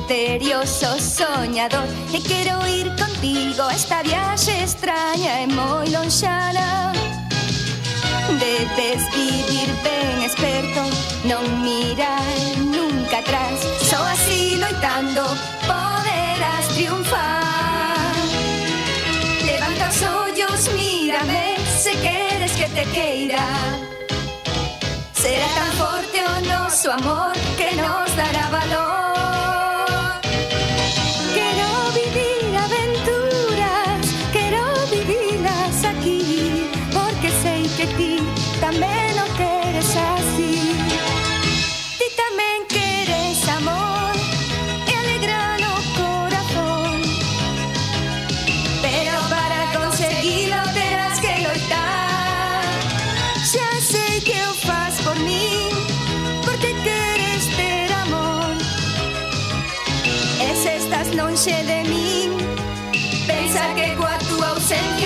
misterioso soñador, e quero ir contigo a esta viaxe extraña e moi lonxana. Debes vivir ben experto, non mirar nunca atrás, só así loitando poderás triunfar. Levanta os ollos, mírame, se queres que te queira. Será tan forte o noso amor que nos dará valor. Quero vivir aventuras, quero vivilas aquí, porque sei que ti tamén o queres así. Ti tamén queres amor e alegra no corazón, pero para conseguilo terás que loitar. Xa sei que o faz por mí, porque queres ter amor. E se estás lonxe de min, pensa que coa túa ausencia